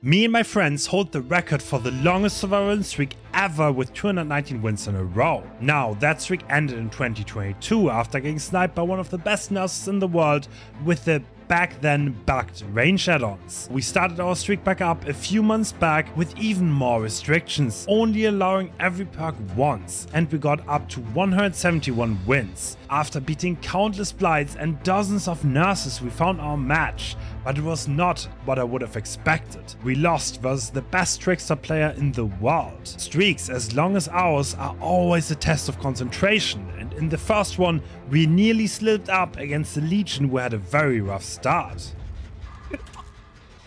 Me and my friends hold the record for the longest survival streak ever with 219 wins in a row. Now, that streak ended in 2022 after getting sniped by one of the best nurses in the world with the back then bugged range add-ons. We started our streak back up a few months back with even more restrictions, only allowing every perk once, and we got up to 171 wins. After beating countless blights and dozens of nurses, we found our match, but it was not what I would have expected. We lost versus the best Trickster player in the world. Streaks as long as ours are always a test of concentration, and in the first one we nearly slipped up against the Legion who had a very rough start.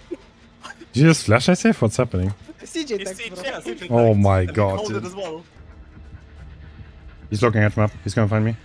Did you just flash I save? What's happening? Oh my god. Dude. He's looking at map. He's gonna find me.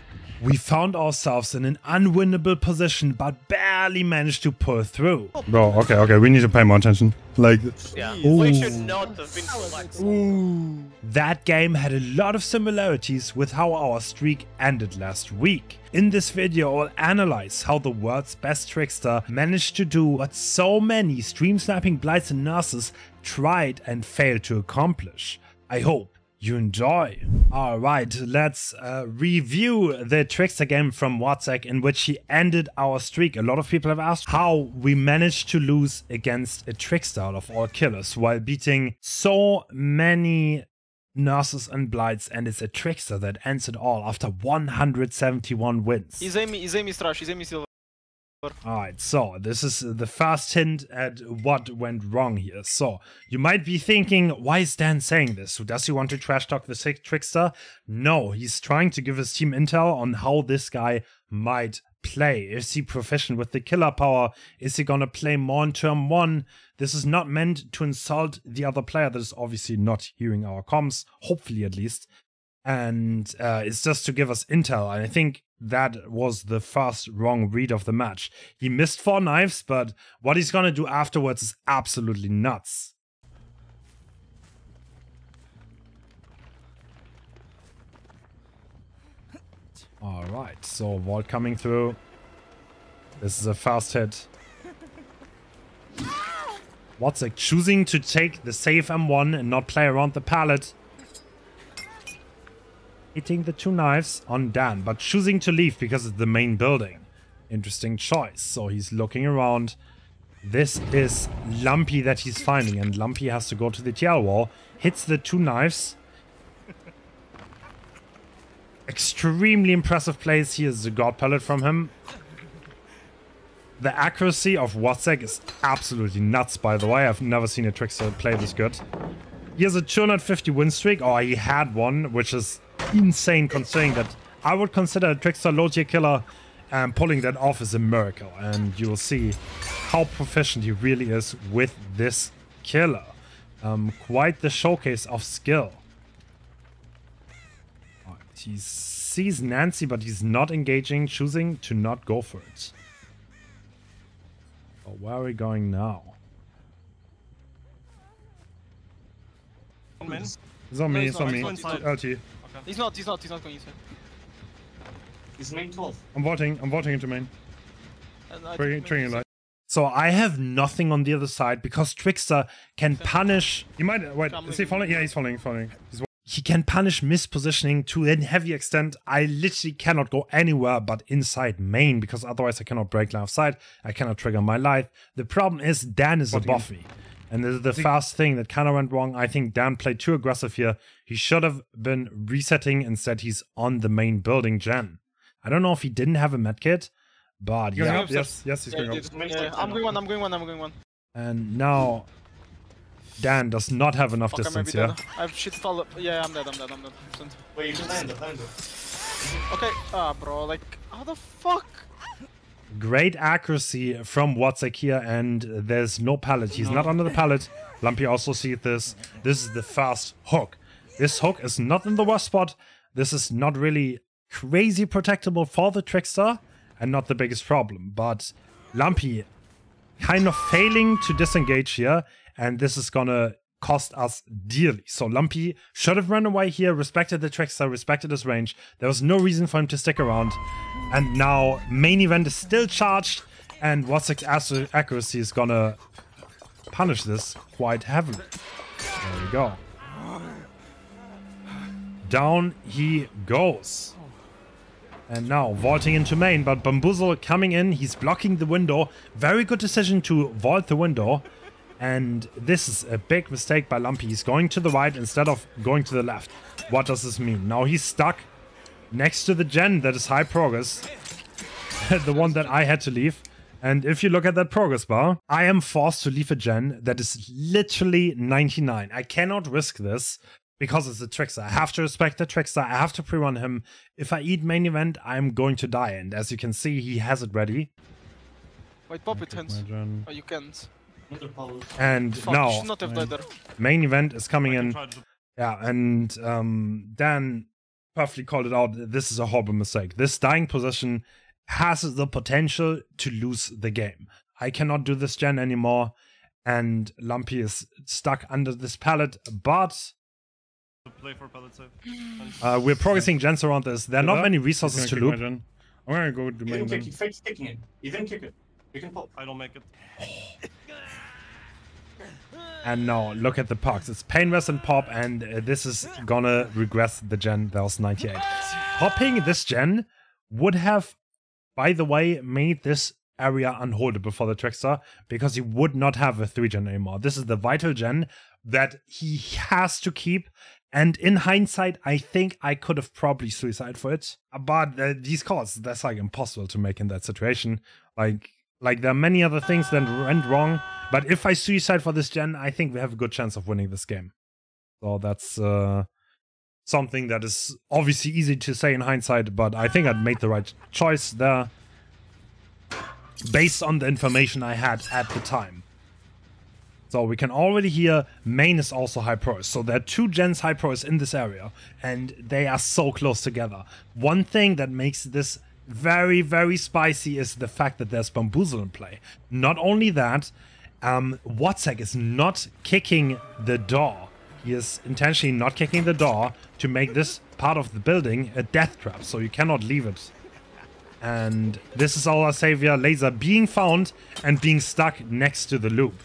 We found ourselves in an unwinnable position but barely managed to pull through. Bro, okay, we need to pay more attention. Like, yeah. Ooh. We should not have been so much. That game had a lot of similarities with how our streak ended last week. In this video I'll analyze how the world's best Trickster managed to do what so many stream sniping blights and nurses tried and failed to accomplish. I hope you enjoy. Alright, let's review the Trickster game from Winstreak in which he ended our streak. A lot of people have asked how we managed to lose against a Trickster out of all killers while beating so many nurses and blights, and it's a Trickster that ends it all after 171 wins. His aim is trash, his aim is silver. Alright, so this is the first hint at what went wrong here. So, you might be thinking, why is Dan saying this? Does he want to trash talk the Trickster? No, he's trying to give his team intel on how this guy might play. Is he proficient with the killer power? Is he gonna play more in turn 1? This is not meant to insult the other player that is obviously not hearing our comms, hopefully at least. And it's just to give us intel, and I think that was the first wrong read of the match. He missed 4 knives, but what he's gonna do afterwards is absolutely nuts. Alright, so Vault coming through. This is a fast hit. Winstreak choosing to take the safe M1 and not play around the pallet. Hitting the 2 knives on Dan, but choosing to leave because it's the main building. Interesting choice. So he's looking around. This is Lumpy that he's finding, and Lumpy has to go to the TL wall. Hits the 2 knives. Extremely impressive plays. Here's the God Pellet from him. The accuracy of Winstreak is absolutely nuts, by the way. I've never seen a Trickster play this good. He has a 250 win streak. Oh, he had one, which is insane considering that I would consider a Trickster low tier killer, and pulling that off is a miracle. And you will see how proficient he really is with this killer. Quite the showcase of skill. Right, he sees Nancy, but he's not engaging, choosing to not go for it. Oh, where are we going now? It's on me, it's on me. LT. He's not going inside. He's main 12. I'm voting into main. Triggering light. So I have nothing on the other side because Trickster can punish. He might wait. Is he falling? Yeah, he's falling. He can punish mispositioning to a heavy extent. I literally cannot go anywhere but inside main because otherwise I cannot break line of sight. I cannot trigger my light. The problem is Dan is above me. And this is the first thing that kind of went wrong. I think Dan played too aggressive here. He should have been resetting. Instead, he's on the main building gen. I don't know if he didn't have a medkit, but yeah. Yes, he's going up. Yeah, I'm going one. And now Dan does not have enough distance here. I have shit fall up. Yeah, I'm dead. Wait, you just landed. Okay, bro, like, how the fuck? Great accuracy from Winstreak here, and there's no pallet. He's not under the pallet. Lumpy also sees this. This is the fast hook. This hook is not in the worst spot. This is not really crazy protectable for the Trickster, and not the biggest problem. But Lumpy kind of failing to disengage here, and this is gonna cost us dearly. So Lumpy should have run away here, respected the Trickster, respected his range. There was no reason for him to stick around. And now main event is still charged, and Winstreak's accuracy is gonna punish this quite heavily. There we go. Down he goes. And now vaulting into main, but Bamboozle coming in, he's blocking the window. Very good decision to vault the window. And this is a big mistake by Lumpy. He's going to the right instead of going to the left. What does this mean? Now he's stuck next to the gen that is high progress. The one that I had to leave. And if you look at that progress bar, I am forced to leave a gen that is literally 99. I cannot risk this. Because it's a Trickster. I have to respect the Trickster. I have to pre-run him. If I eat main event, I'm going to die. And as you can see, he has it ready. Wait, pop it, Hans. Oh, you can't. And fuck, now, you should not have died there. Main event is coming in. Yeah, and Dan perfectly called it out. This is a horrible mistake. This dying position has the potential to lose the game. I cannot do this gen anymore. And Lumpy is stuck under this pallet, but... Play for pallet save. We're progressing gens around this. There are not many resources to loot. I'm gonna go to main. Fake's kicking it. You didn't kick it. You can pop. I don't make it. And now look at the pucks. It's Painrest and Pop, and this is gonna regress the gen that was 98. Popping this gen would have, by the way, made this area unholdable for the Trickster because he would not have a 3 gen anymore. This is the vital gen that he has to keep. And in hindsight, I think I could have probably suicided for it. But these calls, that's like impossible to make in that situation. Like there are many other things that went wrong. But if I suicide for this gen, I think we have a good chance of winning this game. So that's something that is obviously easy to say in hindsight. But I think I made the right choice there. Based on the information I had at the time. So we can already hear main is also high progress. So there are 2 gens high progress in this area. And they are so close together. One thing that makes this very, very spicy is the fact that there's Bamboozle in play. Not only that, Winstreak is not kicking the door. He is intentionally not kicking the door to make this part of the building a death trap. So you cannot leave it. And this is our savior, Laser, being found and being stuck next to the loop.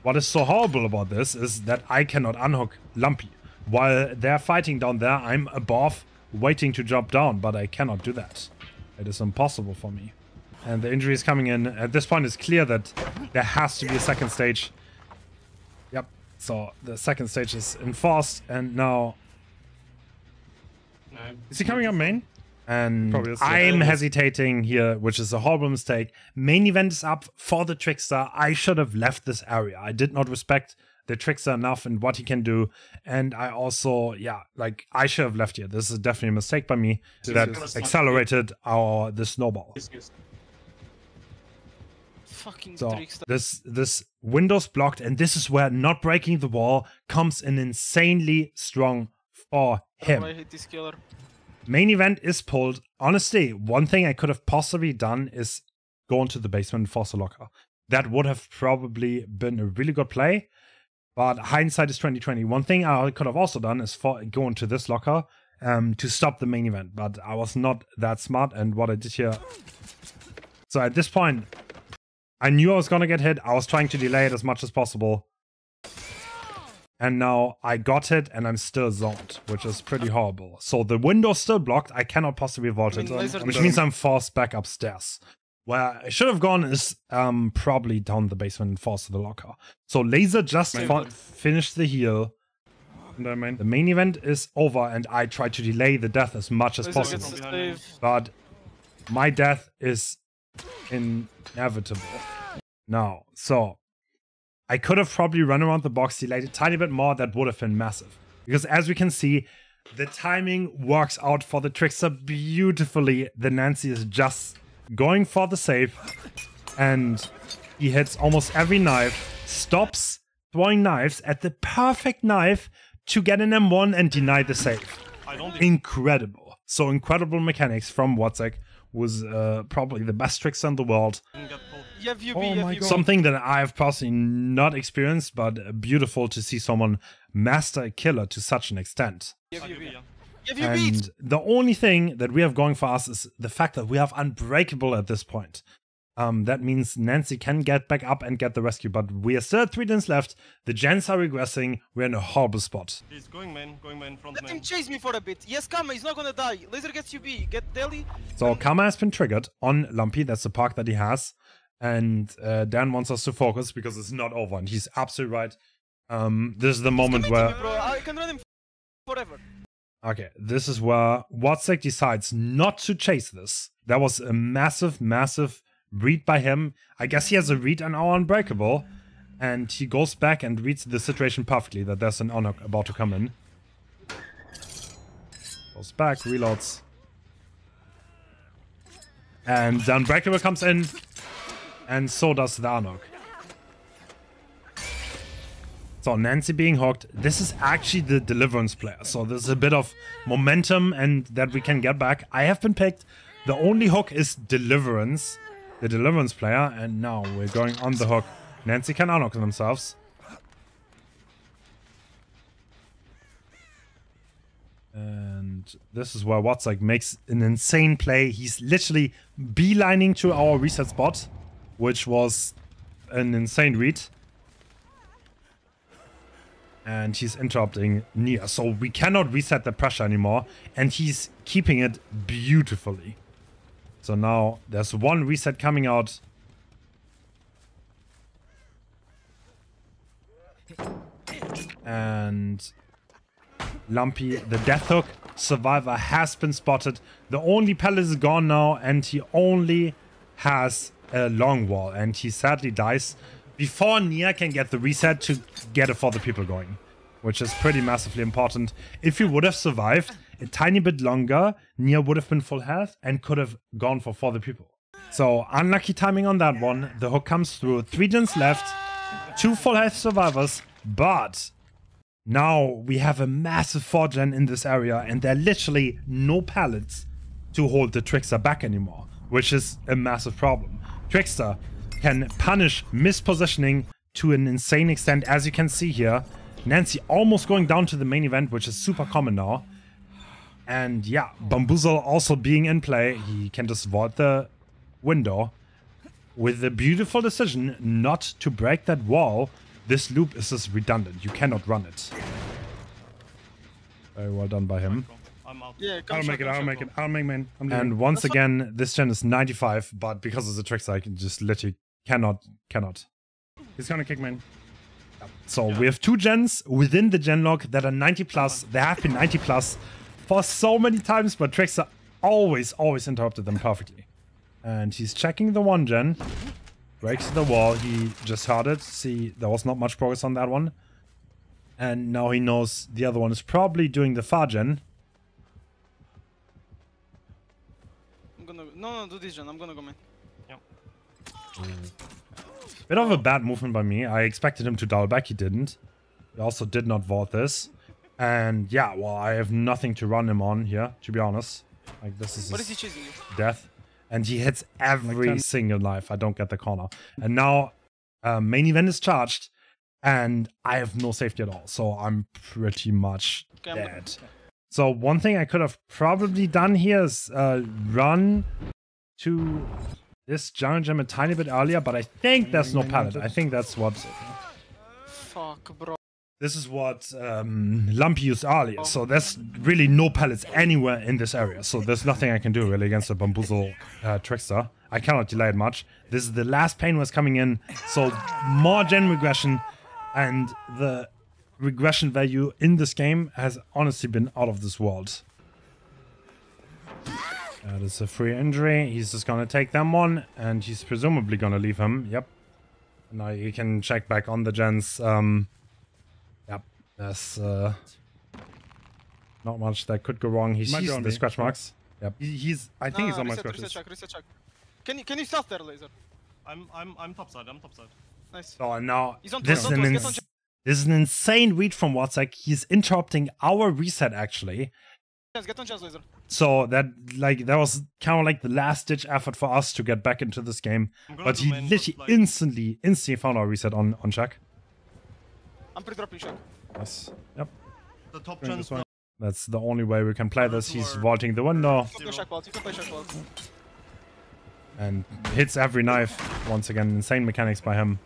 What is so horrible about this is that I cannot unhook Lumpy. While they're fighting down there, I'm above, waiting to jump down, but I cannot do that. It is impossible for me. And the injury is coming in. At this point, it's clear that there has to be a second stage. Yep, so the second stage is enforced, and now... Is he coming up main? And I'm hesitating here, which is a horrible mistake. Main event is up for the Trickster. I should have left this area. I did not respect the Trickster enough and what he can do. And I also, I should have left here. This is definitely a mistake by me that accelerated the snowball. Fucking so Trickster. This window's blocked, and this is where not breaking the wall comes in insanely strong for him. I hate this killer. Main event is pulled. Honestly, one thing I could have possibly done is go into the basement and force a locker. That would have probably been a really good play. But hindsight is 2020. One thing I could have also done is go into this locker to stop the main event. But I was not that smart, and what I did here... So at this point, I knew I was going to get hit. I was trying to delay it as much as possible. And now I got it, and I'm still zoned, which is pretty horrible. So the window's still blocked. I cannot possibly vault it, which means I'm forced back upstairs. Where I should have gone is probably down the basement and forced to the locker. So Laser just finished the heal. The main event is over, and I tried to delay the death as much as possible. But my death is inevitable now. So I could have probably run around the box, delayed a tiny bit more. That would have been massive. Because as we can see, the timing works out for the Trickster beautifully. The Nancy is just going for the save. And he hits almost every knife. Stops throwing knives at the perfect knife to get an M1 and deny the save. Incredible. So incredible mechanics from Winstreak. Was probably the best Trickster in the world. Something that I've personally not experienced, but beautiful to see someone master a killer to such an extent. And the only thing that we have going for us is the fact that we have Unbreakable at this point. That means Nancy can get back up and get the rescue, but we are still at 3 gens left. The gens are regressing. We're in a horrible spot. He's going main, front Let main. him chase me for a bit. Yes, Kama, he's not gonna die. Laser gets UB, get Deli. So Karma has been triggered on Lumpy. That's the park that he has. And Dan wants us to focus because it's not over. And he's absolutely right. This is the moment where... Me, bro. I can run him forever. Okay, this is where Winstreak decides not to chase this. That was a massive, massive read by him. I guess he has a read on our Unbreakable. And he goes back and reads the situation perfectly, that there's an honor about to come in. Goes back, reloads. And the Unbreakable comes in. And so does the Anok. So Nancy being hooked. This is actually the Deliverance player. So there's a bit of momentum and that we can get back. I have been picked. The only hook is Deliverance. The Deliverance player. And now we're going on the hook. Nancy can unhook themselves. And this is where Winstreak makes an insane play. He's literally beelining to our reset spot, which was an insane read. And he's interrupting Nia. So we cannot reset the pressure anymore. And he's keeping it beautifully. So now there's one reset coming out. And Lumpy, the death hook survivor, has been spotted. The only pellet is gone now. And he only has a long wall. And he sadly dies before Nia can get the reset to get it for the people going, which is pretty massively important. If he would have survived a tiny bit longer, Nia would have been full health and could have gone for the people. So unlucky timing on that one. The hook comes through. 3 gens left, 2 full health survivors, but now we have a massive 4 gen in this area and there are literally no pallets to hold the Trickster back anymore, which is a massive problem. Trickster can punish mispositioning to an insane extent, as you can see here. Nancy almost going down to the main event, which is super common now. And yeah, Bamboozle also being in play. He can just vault the window with the beautiful decision not to break that wall. This loop is just redundant. You cannot run it. Very well done by him. I'm out. Yeah, I'll make it. I'll make main. I'm leaving. And once again, this gen is 95, but because of the Trickster, I can just literally cannot. He's gonna kick main. So we have 2 gens within the gen log that are 90 plus. They have been 90 plus for so many times, but Trickster always interrupted them perfectly. And he's checking the 1 gen. Breaks the wall. He just heard it. See, there was not much progress on that one. And now he knows the other one is probably doing the far gen. I'm gonna... No, do this gen. I'm gonna go main. Yep. Bit of a bad movement by me. I expected him to double back. He didn't. He also did not vault this. And yeah, well, I have nothing to run him on here, to be honest. Like, this is What is he chasing you? death. And he hits every single knife. I don't get the corner. And now main event is charged. And I have no safety at all. So I'm pretty much dead. So one thing I could have probably done here is run to this jungle gem a tiny bit earlier. But I think there's no pallet. I think that's what... Fuck, bro. This is what Lumpy used earlier. So there's really no pallets anywhere in this area. So there's nothing I can do really against the Bamboozle Trickster. I cannot delay it much. This is the last pain was coming in. So more gen regression. And the regression value in this game has honestly been out of this world. That is a free injury. He's just going to take them one. And he's presumably going to leave him. Yep. Now you can check back on the gens. Yep. There's not much that could go wrong. He sees the scratch marks. Yep. I think he's on my scratches. Reset check. Can you stop there, Laser? I'm topside. Nice. So now He's on this is an insane read from Winstreak. He's interrupting our reset actually. Get on chance, Laser. So that was kind of like the last ditch effort for us to get back into this game. But he literally instantly found our reset on check. I'm pre-dropping check. Yes. Yep. The top gens. That's the only way we can play this. He's vaulting the window. You can play check vault. And hits every knife. Once again, insane mechanics by him.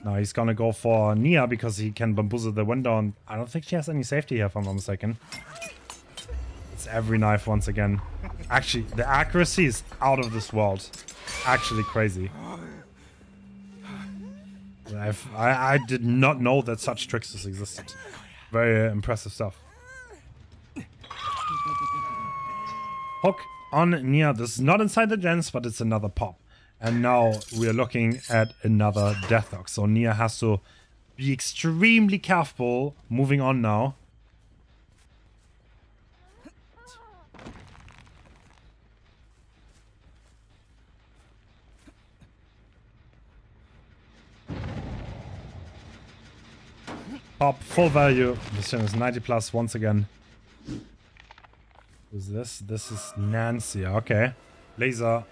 Now he's gonna go for Nia because he can bamboozle the window, and I don't think she has any safety here, if I'm not mistaken. It's every knife once again. Actually, the accuracy is out of this world. Actually crazy. I did not know that such tricksters existed. Very impressive stuff. Hook on Nia. This is not inside the gens, but it's another pop. And now we are looking at another deathlock. So Nia has to be extremely careful moving on now. Pop, full value. This thing is 90 plus once again. Who's this? This is Nancy. Okay. Laser.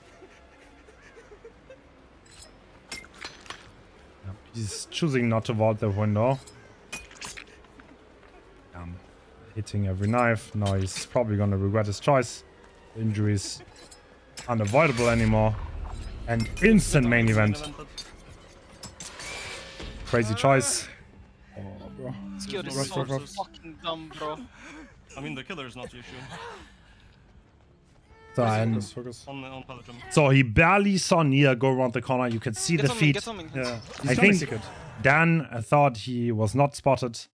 Yep. He's choosing not to vault the window. Hitting every knife. Now he's probably gonna regret his choice. The injuries unavoidable anymore. And instant main event. Crazy choice. Oh, bro. This kid is so fucking dumb, bro. I mean, the killer is not the issue. So he barely saw Nia go around the corner. You could see the feet. Yeah. I think Dan thought he was not spotted.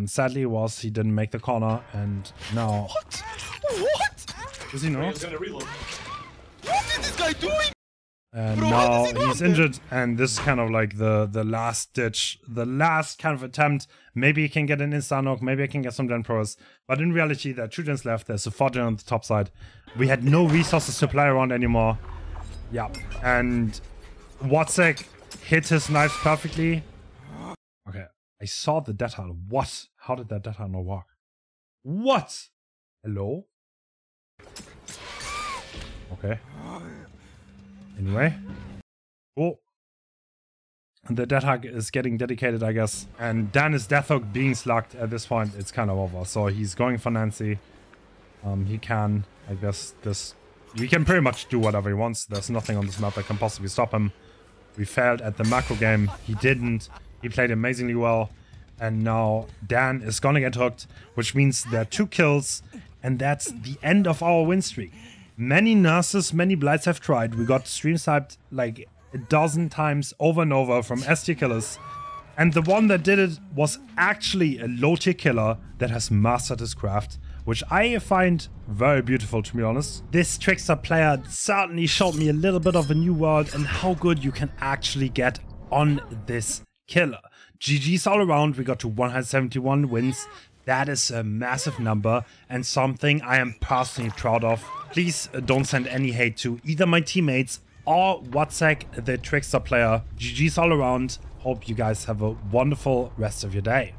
Sadly, he didn't make the corner, and now. What? What? Does he know? He's gonna reload. What is this guy doing? And bro, now he's injured, and this is kind of like the last ditch, the last kind of attempt. Maybe he can get an insta knock, maybe I can get some gen pros. But in reality, there are 2 gens left. There's a 4 gen on the top side. We had no resources to play around anymore. Yeah, and Winstreak hit his knives perfectly. Okay, I saw the death hunt. What? How did that death hunt not work? What? Hello? Okay. Anyway. Cool. The death hug is getting dedicated, I guess. And Dan is death hug being slugged at this point. It's kind of over. So he's going for Nancy. He can, I guess, he can pretty much do whatever he wants. There's nothing on this map that can possibly stop him. We failed at the macro game. He didn't. He played amazingly well. And now Dan is gonna get hooked, which means there are 2 kills. And that's the end of our win streak. Many nurses, many blights have tried. We got stream sniped like a dozen times over and over from S-tier killers. And the one that did it was actually a low-tier killer that has mastered his craft, which I find very beautiful, to be honest. This Trickster player certainly showed me a little bit of a new world and how good you can actually get on this killer. GG's all around. We got to 171 wins. That is a massive number and something I am personally proud of. Please don't send any hate to either my teammates or Winstreak, the Trickster player. GG's all around. Hope you guys have a wonderful rest of your day.